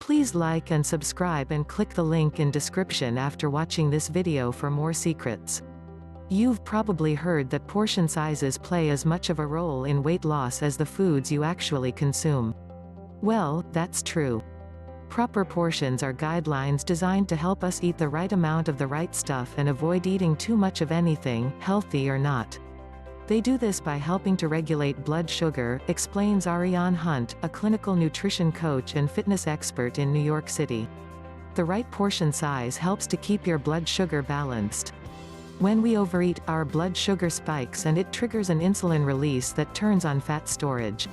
Please like and subscribe and click the link in description after watching this video for more secrets. You've probably heard that portion sizes play as much of a role in weight loss as the foods you actually consume. Well, that's true. Proper portions are guidelines designed to help us eat the right amount of the right stuff and avoid eating too much of anything, healthy or not. They do this by helping to regulate blood sugar, explains Ariane Hunt, a clinical nutrition coach and fitness expert in New York City. The right portion size helps to keep your blood sugar balanced. When we overeat, our blood sugar spikes and it triggers an insulin release that turns on fat storage.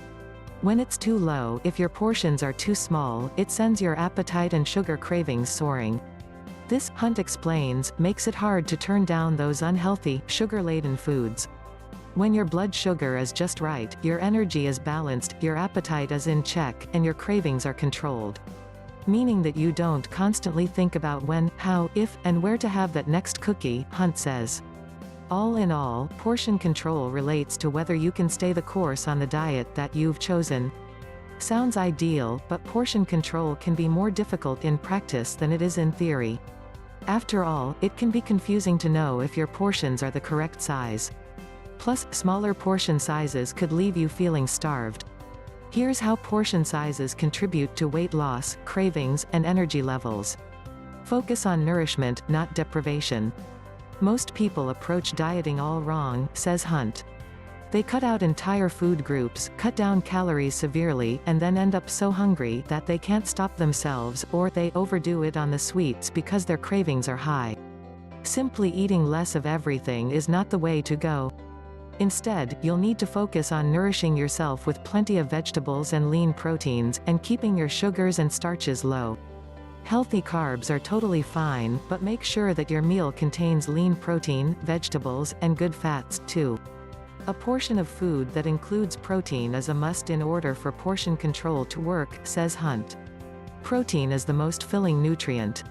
When it's too low, if your portions are too small, it sends your appetite and sugar cravings soaring. This, Hunt explains, makes it hard to turn down those unhealthy, sugar-laden foods. When your blood sugar is just right, your energy is balanced, your appetite is in check, and your cravings are controlled. Meaning that you don't constantly think about when, how, if, and where to have that next cookie, Hunt says. All in all, portion control relates to whether you can stay the course on the diet that you've chosen. Sounds ideal, but portion control can be more difficult in practice than it is in theory. After all, it can be confusing to know if your portions are the correct size. Plus, smaller portion sizes could leave you feeling starved. Here's how portion sizes contribute to weight loss, cravings, and energy levels. Focus on nourishment, not deprivation. Most people approach dieting all wrong, says Hunt. They cut out entire food groups, cut down calories severely, and then end up so hungry that they can't stop themselves, or they overdo it on the sweets because their cravings are high. Simply eating less of everything is not the way to go. Instead, you'll need to focus on nourishing yourself with plenty of vegetables and lean proteins, and keeping your sugars and starches low. Healthy carbs are totally fine, but make sure that your meal contains lean protein, vegetables, and good fats, too. A portion of food that includes protein is a must in order for portion control to work, says Hunt. Protein is the most filling nutrient.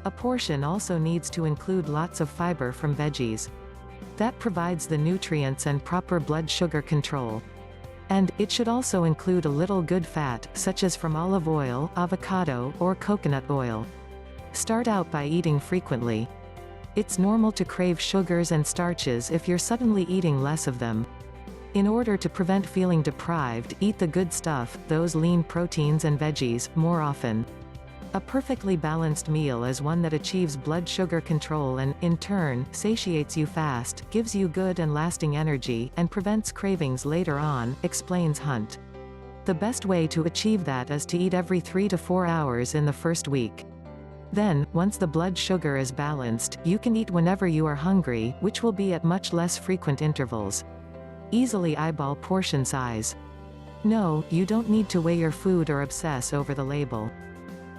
A portion also needs to include lots of fiber from veggies. That provides the nutrients and proper blood sugar control. And, it should also include a little good fat, such as from olive oil, avocado, or coconut oil. Start out by eating frequently. It's normal to crave sugars and starches if you're suddenly eating less of them. In order to prevent feeling deprived, eat the good stuff, those lean proteins and veggies, more often. A perfectly balanced meal is one that achieves blood sugar control and, in turn, satiates you fast, gives you good and lasting energy, and prevents cravings later on, explains Hunt. The best way to achieve that is to eat every 3 to 4 hours in the first week. Then, once the blood sugar is balanced, you can eat whenever you are hungry, which will be at much less frequent intervals. Easily eyeball portion size. No, you don't need to weigh your food or obsess over the label.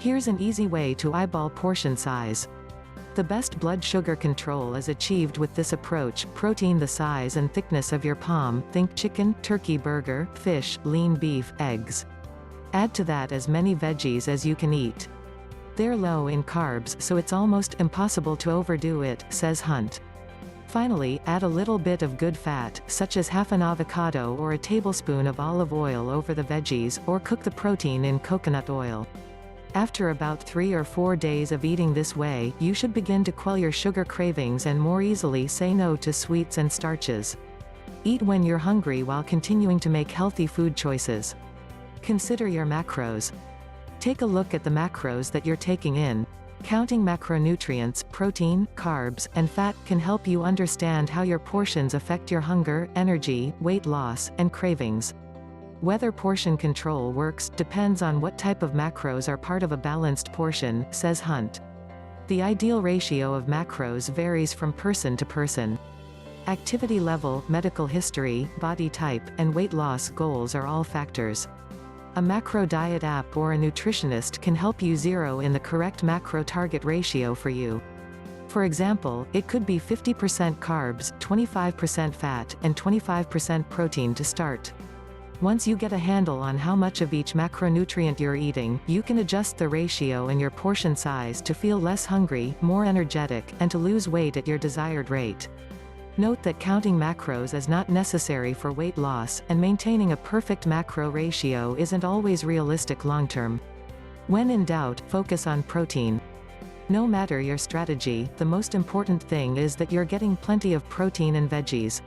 Here's an easy way to eyeball portion size. The best blood sugar control is achieved with this approach: protein the size and thickness of your palm, think chicken, turkey burger, fish, lean beef, eggs. Add to that as many veggies as you can eat. They're low in carbs, so it's almost impossible to overdo it, says Hunt. Finally, add a little bit of good fat, such as half an avocado or a tablespoon of olive oil over the veggies, or cook the protein in coconut oil. After about 3 or 4 days of eating this way, you should begin to quell your sugar cravings and more easily say no to sweets and starches. Eat when you're hungry while continuing to make healthy food choices. Consider your macros. Take a look at the macros that you're taking in. Counting macronutrients, protein, carbs, and fat can help you understand how your portions affect your hunger, energy, weight loss, and cravings. Whether portion control works depends on what type of macros are part of a balanced portion, says Hunt. The ideal ratio of macros varies from person to person. Activity level, medical history, body type, and weight loss goals are all factors. A macro diet app or a nutritionist can help you zero in the correct macro target ratio for you. For example, it could be 50% carbs, 25% fat, and 25% protein to start. Once you get a handle on how much of each macronutrient you're eating, you can adjust the ratio and your portion size to feel less hungry, more energetic, and to lose weight at your desired rate. Note that counting macros is not necessary for weight loss, and maintaining a perfect macro ratio isn't always realistic long-term. When in doubt, focus on protein. No matter your strategy, the most important thing is that you're getting plenty of protein and veggies.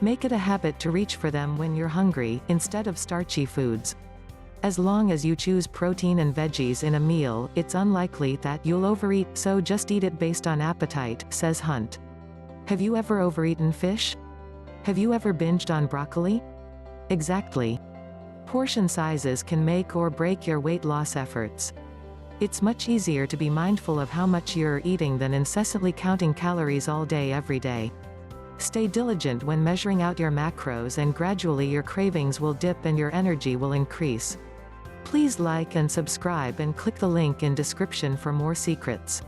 Make it a habit to reach for them when you're hungry, instead of starchy foods. As long as you choose protein and veggies in a meal, it's unlikely that you'll overeat, so just eat it based on appetite, says Hunt. Have you ever overeaten fish? Have you ever binged on broccoli? Exactly. Portion sizes can make or break your weight loss efforts. It's much easier to be mindful of how much you're eating than incessantly counting calories all day every day. Stay diligent when measuring out your macros, and gradually your cravings will dip and your energy will increase. Please like and subscribe and click the link in description for more secrets.